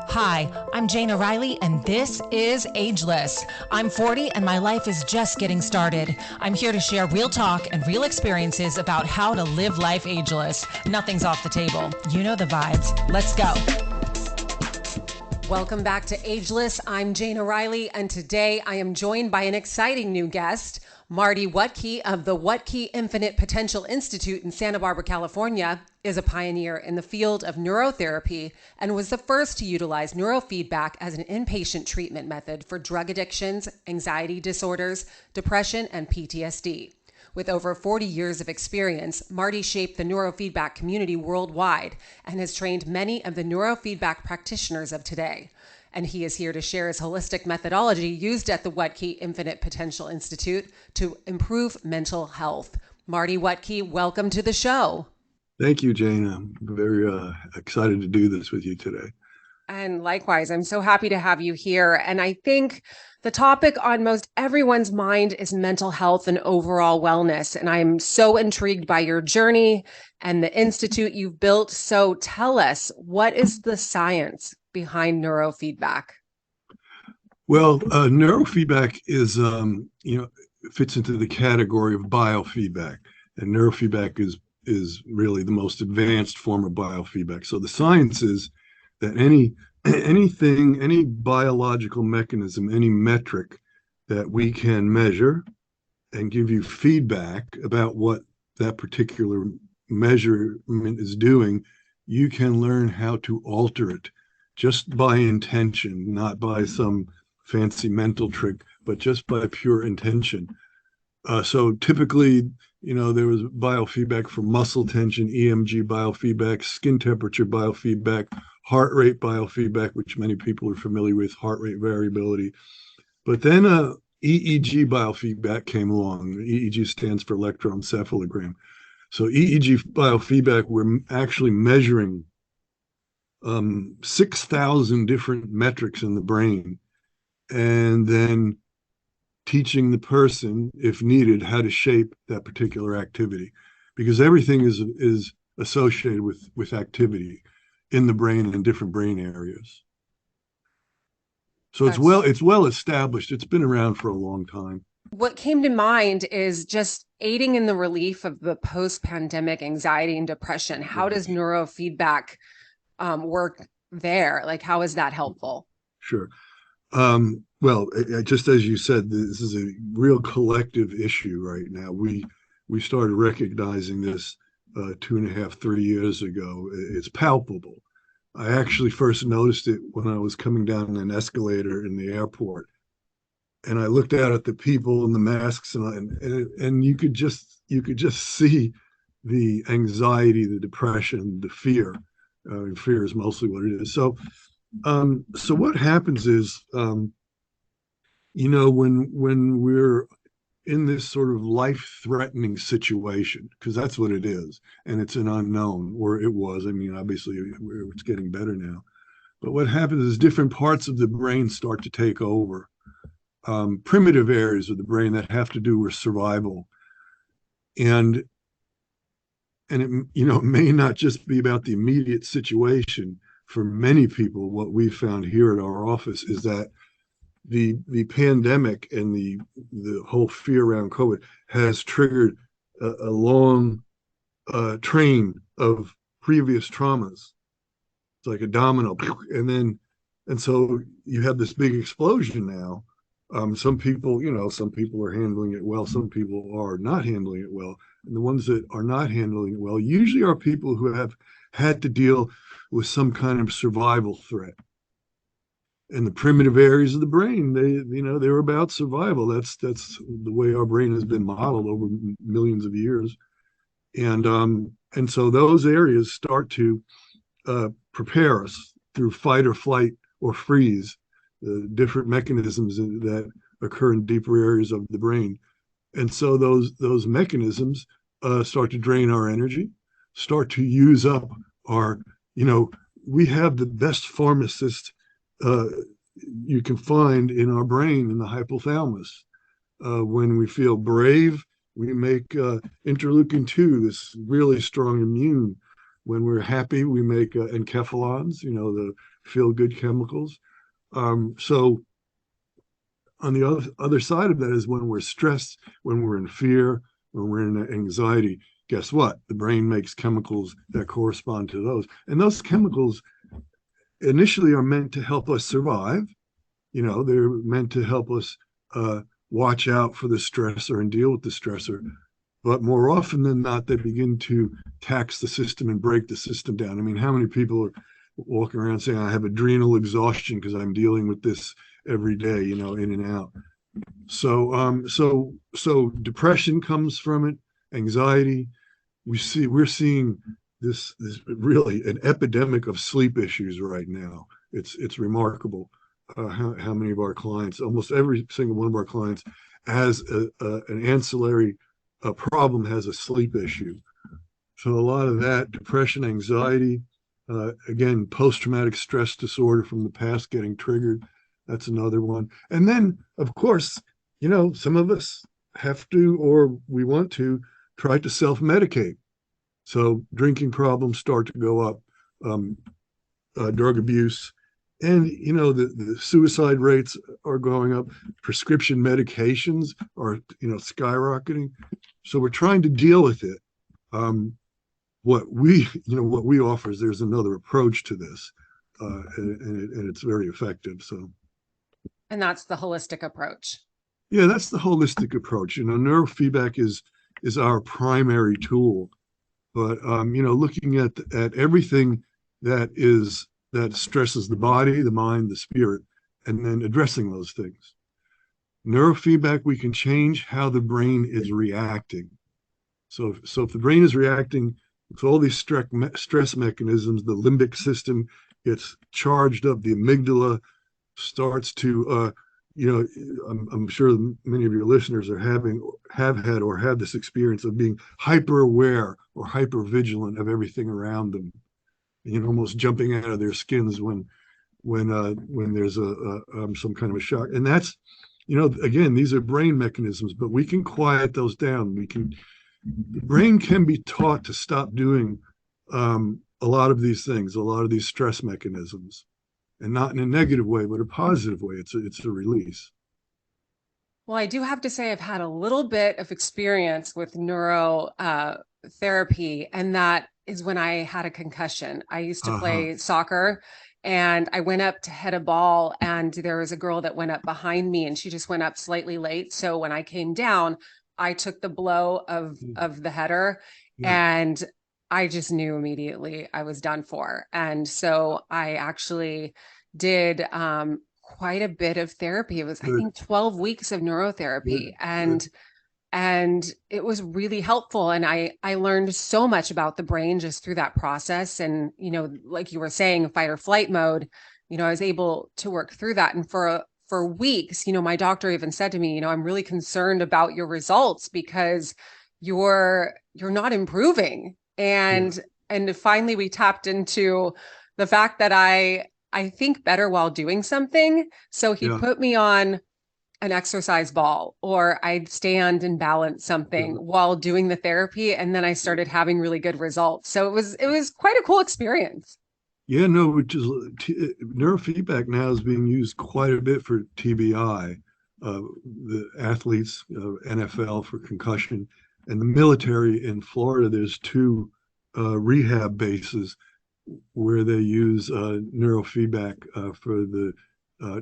Hi, I'm Jane O'Reilly, and this is Ageless. I'm 40, and my life is just getting started. I'm here to share real talk and real experiences about how to live life ageless. Nothing's off the table. You know the vibes. Let's go. Welcome back to Ageless. I'm Jane O'Reilly, and today I am joined by an exciting new guest, Marty Wuttke of the Wuttke Infinite Potential Institute in Santa Barbara, California, is a pioneer in the field of neurotherapy and was the first to utilize neurofeedback as an inpatient treatment method for drug addictions, anxiety disorders, depression, and PTSD. With over 40 years of experience, Marty shaped the neurofeedback community worldwide and has trained many of the neurofeedback practitioners of today. And he is here to share his holistic methodology used at the Wuttke Infinite Potential Institute to improve mental health. Marty Wuttke, welcome to the show. Thank you, Jane. I'm very excited to do this with you today. And likewise, I'm so happy to have you here. And I think the topic on most everyone's mind is mental health and overall wellness. And I'm so intrigued by your journey and the institute you've built. So tell us, what is the science behind neurofeedback? Well, neurofeedback is, fits into the category of biofeedback, and neurofeedback is really the most advanced form of biofeedback. So the science is that any biological mechanism, any metric that we can measure and give you feedback about what that particular measurement is doing, you can learn how to alter it just by intention, not by some fancy mental trick, but just by pure intention. So typically, there was biofeedback for muscle tension, EMG biofeedback, skin temperature biofeedback, heart rate biofeedback, which many people are familiar with, heart rate variability. But then EEG biofeedback came along. EEG stands for electroencephalogram. So EEG biofeedback, we're actually measuring 6,000 different metrics in the brain, and then teaching the person, if needed, how to shape that particular activity, because everything is associated with activity in the brain and in different brain areas. So it's well established. It's been around for a long time. What came to mind is just aiding in the relief of the post-pandemic anxiety and depression. How does neurofeedback work there? Like, how is that helpful? Sure. Well, just as you said, this is a real collective issue right now. We started recognizing this 2.5, 3 years ago. It's palpable. I actually first noticed it when I was coming down an escalator in the airport, and I looked out at the people in the masks, and you could just see the anxiety, the depression, the fear. Fear is mostly what it is. So what happens is, when we're in this sort of life-threatening situation, because that's what it is, and it's an unknown, or it was. I mean, obviously, it's getting better now. But what happens is different parts of the brain start to take over. Primitive areas of the brain that have to do with survival, and it may not just be about the immediate situation. For many people, what we've found here at our office is that the pandemic and the whole fear around COVID has triggered a long train of previous traumas. It's like a domino, and so you have this big explosion now. Some people are handling it well. Some people are not handling it well. And the ones that are not handling it well usually are people who have had to deal with some kind of survival threat. And the primitive areas of the brain, they're about survival. That's the way our brain has been modeled over millions of years. And so those areas start to prepare us through fight or flight or freeze, different mechanisms that occur in deeper areas of the brain. And so those mechanisms start to drain our energy, start to use up our, we have the best pharmacist you can find in our brain, in the hypothalamus. When we feel brave, we make interleukin 2, this really strong immune When we're happy, we make enkephalons, the feel-good chemicals. So on the other side of that is when we're stressed, when we're in fear, when we're in anxiety, guess what? The brain makes chemicals that correspond to those. And those chemicals initially are meant to help us survive. They're meant to help us watch out for the stressor and deal with the stressor. But more often than not, they begin to tax the system and break the system down. I mean, how many people are walking around saying, I have adrenal exhaustion because I'm dealing with this every day, in and out. So depression comes from it, anxiety. We're seeing this really an epidemic of sleep issues right now. It's remarkable how many of our clients, almost every single one of our clients, has an ancillary problem, has a sleep issue. So a lot of that depression, anxiety, again, post-traumatic stress disorder from the past getting triggered. That's another one. And then, of course, some of us have to, or we want to, try to self-medicate. So drinking problems start to go up, drug abuse, and the suicide rates are going up. Prescription medications are skyrocketing. So we're trying to deal with it. What we offer is there's another approach to this, and it's very effective. So, and that's the holistic approach. Yeah, that's the holistic approach. Neurofeedback is our primary tool, but looking at everything that stresses the body, the mind, the spirit, and then addressing those things. Neurofeedback, we can change how the brain is reacting. So if the brain is reacting with all these stress mechanisms, the limbic system gets charged up, the amygdala starts to, I'm sure many of your listeners have had or have this experience of being hyper aware or hyper vigilant of everything around them, almost jumping out of their skins when there's some kind of a shock. And that's, again, these are brain mechanisms, but we can quiet those down. The brain can be taught to stop doing a lot of these things, a lot of these stress mechanisms, and not in a negative way, but a positive way. It's a release. Well, I do have to say I've had a little bit of experience with neuro therapy, and that is when I had a concussion. I used to play soccer, and I went up to head a ball, and there was a girl that went up behind me, and she just went up slightly late. So when I came down, I took the blow of the header, and I just knew immediately I was done for. And so I actually did quite a bit of therapy. It was, I think, 12 weeks of neurotherapy, and it was really helpful. And I learned so much about the brain just through that process. And, like you were saying, fight or flight mode, I was able to work through that. And for weeks, my doctor even said to me, I'm really concerned about your results because you're not improving. And finally we tapped into the fact that I think better while doing something. So he put me on an exercise ball, or I'd stand and balance something while doing the therapy. And then I started having really good results. So it was quite a cool experience. Yeah, no, which is neurofeedback now is being used quite a bit for TBI, the athletes, NFL for concussion, and the military in Florida. There's two rehab bases where they use neurofeedback for the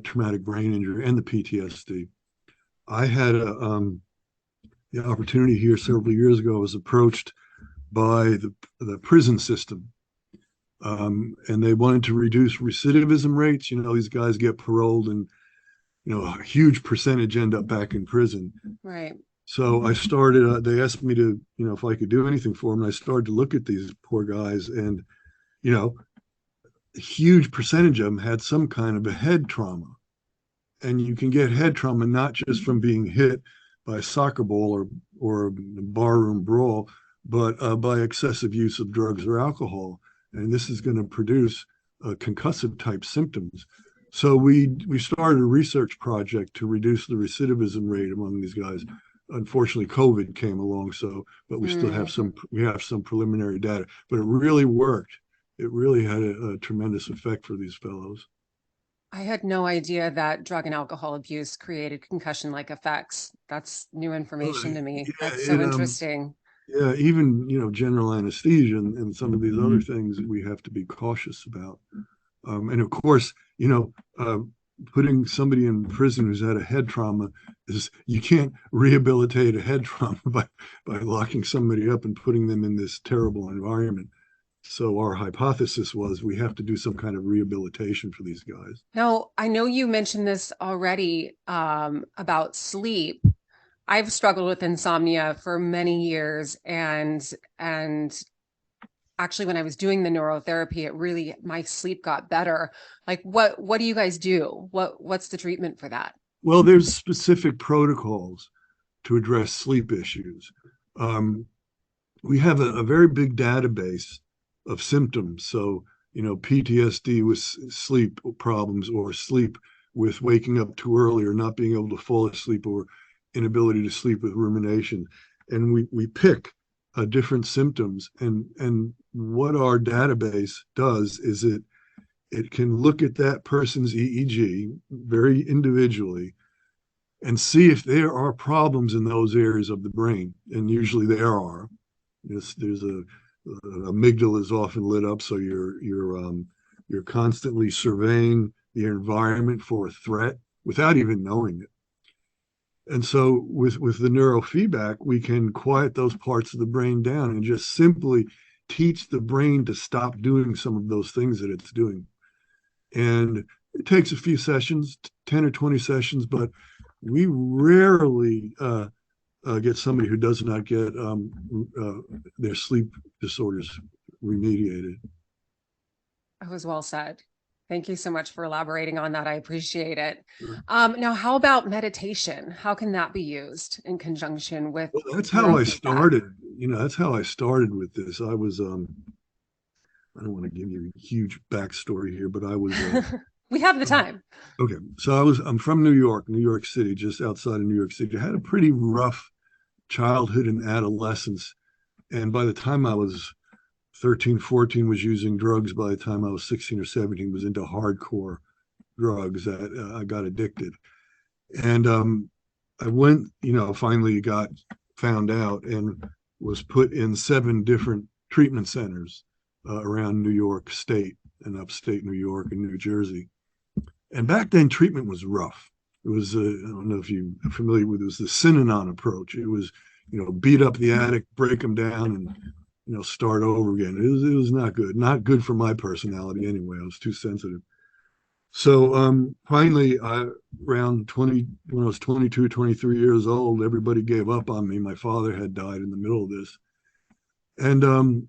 traumatic brain injury and the PTSD. I had the opportunity here several years ago. I was approached by the prison system. And they wanted to reduce recidivism rates. These guys get paroled and, a huge percentage end up back in prison. Right. So I started, they asked me to, if I could do anything for them. And I started to look at these poor guys and, a huge percentage of them had some kind of a head trauma. And you can get head trauma not just from being hit by a soccer ball or a barroom brawl, but by excessive use of drugs or alcohol. And this is going to produce concussive type symptoms. So we started a research project to reduce the recidivism rate among these guys. unfortunately COVID came along, but we still have some preliminary data, but it really worked. It really had a tremendous effect for these fellows. I had no idea that drug and alcohol abuse created concussion-like effects. That's new information to me. Yeah, That's so interesting. yeah, even general anesthesia and some of these other things we have to be cautious about. And of course, putting somebody in prison who's had a head trauma is, you can't rehabilitate a head trauma by locking somebody up and putting them in this terrible environment. So our hypothesis was we have to do some kind of rehabilitation for these guys. Now, I know you mentioned this already about sleep. I've struggled with insomnia for many years, and actually when I was doing the neurotherapy, my sleep got better. Like what do you guys do? What's the treatment for that? Well, there's specific protocols to address sleep issues. We have a very big database of symptoms. So, PTSD with sleep problems, or sleep with waking up too early, or not being able to fall asleep, or inability to sleep with rumination. And we pick different symptoms. And what our database does is it can look at that person's EEG very individually and see if there are problems in those areas of the brain. And usually there are. There's a amygdala is often lit up, so you're constantly surveying the environment for a threat without even knowing it. And so with the neurofeedback, we can quiet those parts of the brain down and just simply teach the brain to stop doing some of those things that it's doing. And it takes a few sessions, 10 or 20 sessions, but we rarely get somebody who does not get their sleep disorders remediated. That was well said. Thank you so much for elaborating on that. I appreciate it. Sure. Now, how about meditation? How can that be used in conjunction with? Well, that's how I started. That's how I started with this. I was, I don't want to give you a huge backstory here, but I was. We have the time. Okay, so I'm from New York City, just outside of New York City. I had a pretty rough childhood and adolescence, and by the time I was 13, 14, was using drugs. By the time I was 16 or 17, was into hardcore drugs that I got addicted. And I went, finally got found out and was put in 7 different treatment centers around New York State and upstate New York and New Jersey. And back then, treatment was rough. It was, I don't know if you're familiar with it, was the Synanon approach. It was, beat up the addict, break them down, and start over again. It was not good. Not good for my personality anyway. I was too sensitive. So finally, around 20, when I was 22, 23 years old, everybody gave up on me. My father had died in the middle of this. And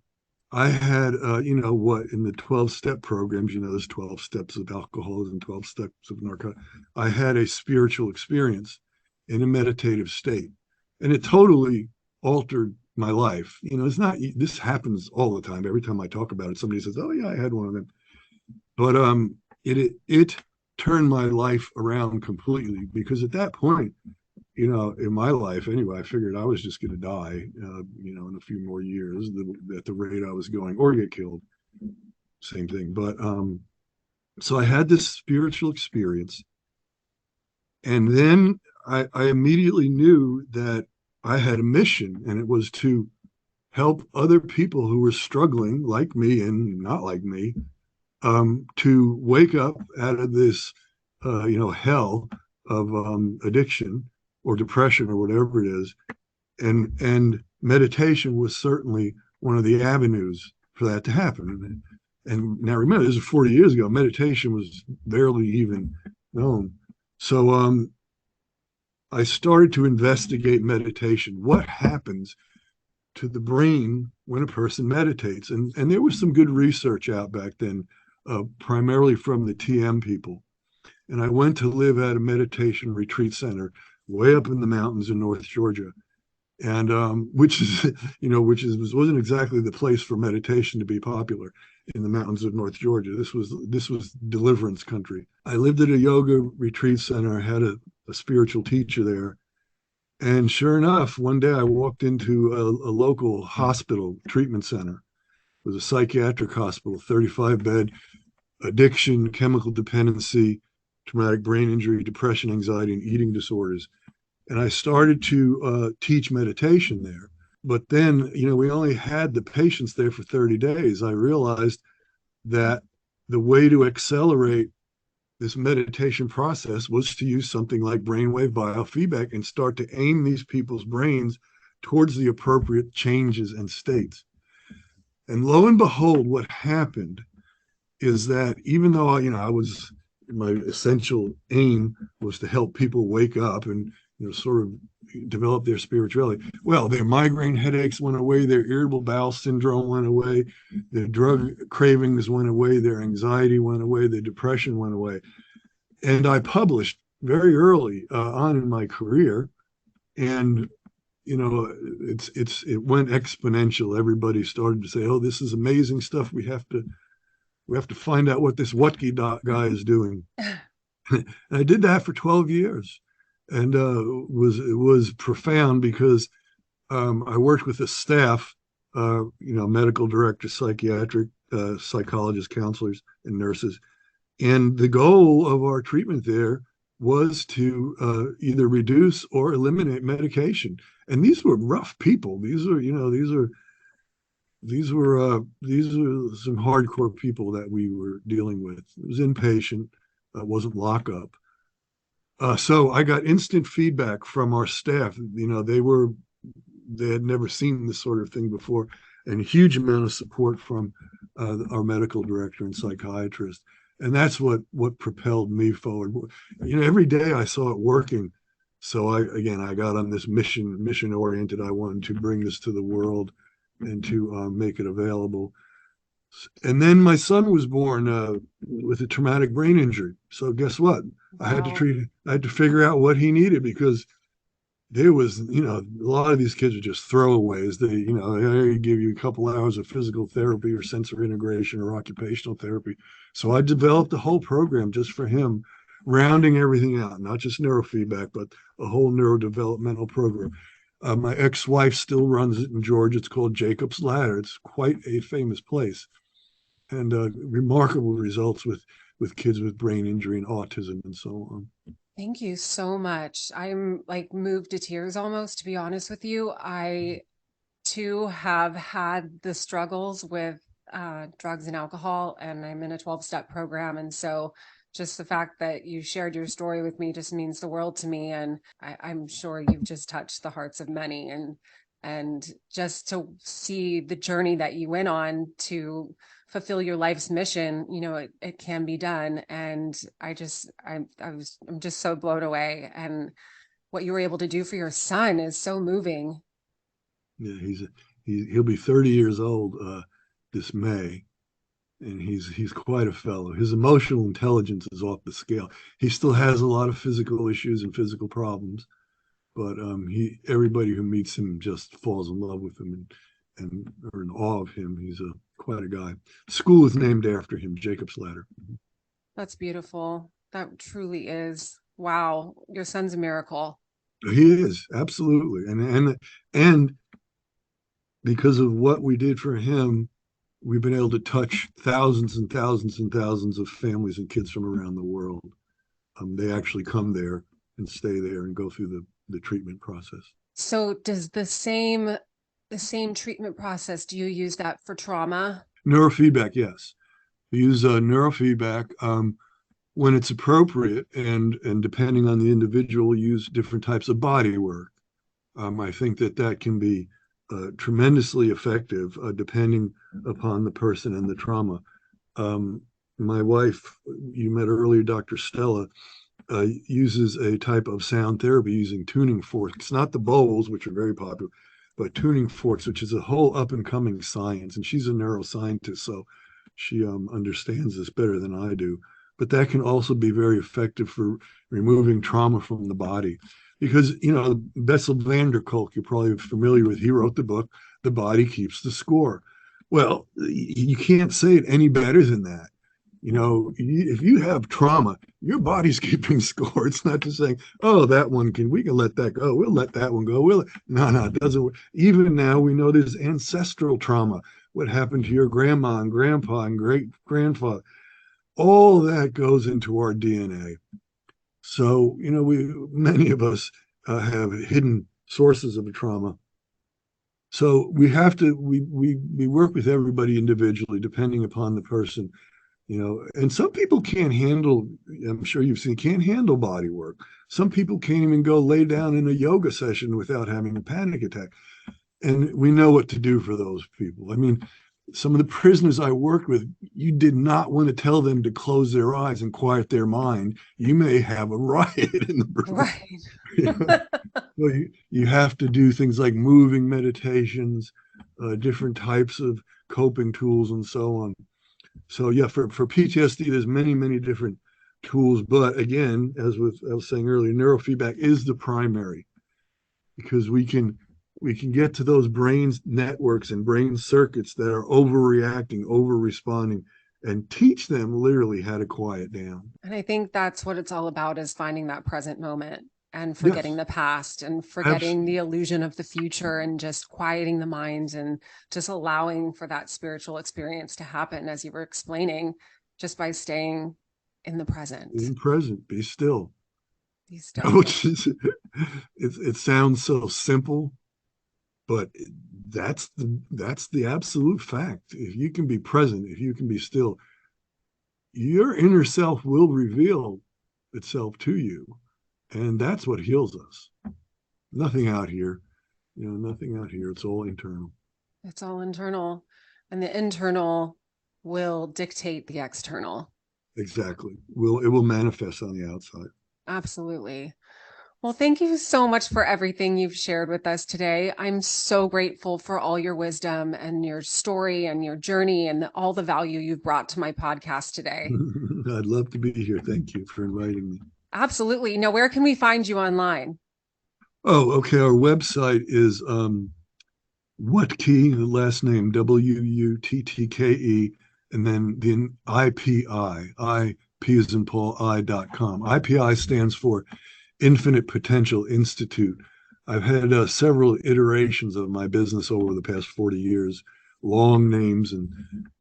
I had, in the 12-step programs, there's 12 steps of alcoholism, 12 steps of narcotics. I had a spiritual experience in a meditative state. And it totally altered my life. It's not, this happens all the time. Every time I talk about it, somebody says, "Oh yeah, I had one of them." But it turned my life around completely, because at that point, in my life anyway, I figured I was just going to die, in a few more years at the rate I was going, or get killed. Same thing. But so I had this spiritual experience, and then I immediately knew that I had a mission, and it was to help other people who were struggling, like me and not like me, to wake up out of this, hell of addiction or depression or whatever it is. And meditation was certainly one of the avenues for that to happen. And now remember, this is 40 years ago. Meditation was barely even known. So I started to investigate meditation. What happens to the brain when a person meditates? And there was some good research out back then, primarily from the TM people. And I went to live at a meditation retreat center way up in the mountains in North Georgia, and which wasn't exactly the place for meditation to be popular, in the mountains of North Georgia. This was deliverance country. I lived at a yoga retreat center. I had a spiritual teacher there, And sure enough, one day I walked into a local hospital treatment center. It was a psychiatric hospital, 35 bed, addiction, chemical dependency, traumatic brain injury, depression, anxiety, and eating disorders. And I started to teach meditation there. But then, we only had the patients there for 30 days. I realized that the way to accelerate this meditation process was to use something like brainwave biofeedback and start to aim these people's brains towards the appropriate changes and states. And lo and behold, what happened is that even though I was my essential aim was to help people wake up and sort of develop their spirituality. Well, their migraine headaches went away, their irritable bowel syndrome went away, their drug cravings went away, their anxiety went away, their depression went away. And I published very early on in my career, and it went exponential. Everybody started to say, "Oh, this is amazing stuff. We have to find out what this Wuttke guy is doing." And I did that for 12 years, and it was profound because I worked with a staff, medical directors, psychiatric psychologists, counselors, and nurses. And the goal of our treatment there was to either reduce or eliminate medication. And these were rough people. These were some hardcore people that we were dealing with. It was inpatient, wasn't lockup. So I got instant feedback from our staff. They had never seen this sort of thing before, and a huge amount of support from our medical director and psychiatrist. And that's what propelled me forward. Every day I saw it working. So I got on this mission oriented. I wanted to bring this to the world and to make it available. And then my son was born with a traumatic brain injury. So guess what? I had to Wow. I had to figure out what he needed, because there was, a lot of these kids are just throwaways. They give you a couple hours of physical therapy or sensory integration or occupational therapy. So I developed a whole program just for him, rounding everything out, not just neurofeedback, but a whole neurodevelopmental program. My ex-wife still runs it in Georgia. It's called Jacob's Ladder. It's quite a famous place, and remarkable results with kids with brain injury and autism and so on. Thank you so much. I'm like moved to tears almost, to be honest with you. I too have had the struggles with drugs and alcohol, and I'm in a 12-step program. And so just the fact that you shared your story with me just means the world to me. And I'm sure you've just touched the hearts of many. And just to see the journey that you went on to fulfill your life's mission, it can be done. And I'm just so blown away. And what you were able to do for your son is so moving. Yeah, he'll be 30 years old this May, and he's quite a fellow. His emotional intelligence is off the scale. He still has a lot of physical issues and physical problems, but everybody who meets him just falls in love with him and are in awe of him. He's quite a guy. School is named after him, Jacob's Ladder. That's beautiful. That truly is. Wow. Your son's a miracle. He is absolutely, and because of what we did for him, we've been able to touch thousands and thousands and thousands of families and kids from around the world. They actually come there and stay there and go through the treatment process. So does the same treatment process, do you use that for trauma? Neurofeedback, yes. We use neurofeedback when it's appropriate, and depending on the individual, use different types of body work. I think that can be tremendously effective depending upon the person and the trauma. My wife, you met earlier, Dr. Stella, uses a type of sound therapy using tuning forks. It's not the bowls, which are very popular, but tuning forks, which is a whole up and coming science. And she's a neuroscientist, so she understands this better than I do. But that can also be very effective for removing trauma from the body. Because, Bessel van der Kolk, you're probably familiar with, he wrote the book, The Body Keeps the Score. Well, you can't say it any better than that. If you have trauma, your body's keeping score. It's not just saying, oh, we can let that go. We'll let that one go. No, it doesn't work. Even now, we know there's ancestral trauma. What happened to your grandma and grandpa and great grandfather? All that goes into our DNA. So, many of us have hidden sources of the trauma. So we work with everybody individually, depending upon the person, and some people can't handle, I'm sure you've seen, can't handle body work. Some people can't even go lay down in a yoga session without having a panic attack. And we know what to do for those people. I mean, some of the prisoners I worked with, you did not want to tell them to close their eyes and quiet their mind. You may have a riot in the room. Right. So you have to do things like moving meditations, different types of coping tools, and so on. So yeah, for PTSD, there's many, many different tools. But again, I was saying earlier, neurofeedback is the primary, because we can get to those brain networks and brain circuits that are overreacting, over responding, and teach them literally how to quiet down. And I think that's what it's all about, is finding that present moment and forgetting the past and forgetting the illusion of the future, and just quieting the mind and just allowing for that spiritual experience to happen, as you were explaining, just by staying in the present. In present, be still. Be still. It sounds so simple, but that's the absolute fact. If you can be present, if you can be still, your inner self will reveal itself to you. And that's what heals us. Nothing out here, nothing out here. It's all internal. It's all internal. And the internal will dictate the external. Exactly. It will manifest on the outside. Absolutely. Well, thank you so much for everything you've shared with us today. I'm so grateful for all your wisdom and your story and your journey and all the value you've brought to my podcast today. I'd love to be here. Thank you for inviting me. Absolutely. Now, where can we find you online? Oh, okay. Our website is Wuttke, the last name, Wuttke, and then the IPI, P as in Paul, I.com. IPI stands for Infinite Potential Institute. I've had several iterations of my business over the past 40 years, long names, and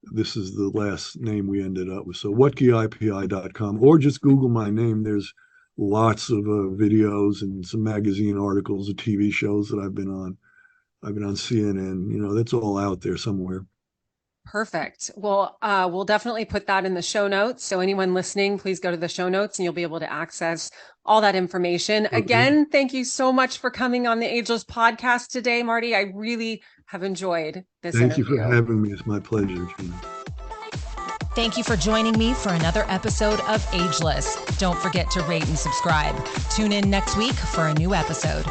this is the last name we ended up with. So WuttkeIPI.com, or just Google my name. There's lots of videos and some magazine articles, of TV shows that I've been on. I've been on CNN. That's all out there somewhere. Perfect. Well, we'll definitely put that in the show notes. So anyone listening, please go to the show notes and you'll be able to access all that information. Okay. Again, thank you so much for coming on the Ageless podcast today, Marty. I really have enjoyed this interview. Thank you for having me. It's my pleasure. Thank you for joining me for another episode of Ageless. Don't forget to rate and subscribe. Tune in next week for a new episode.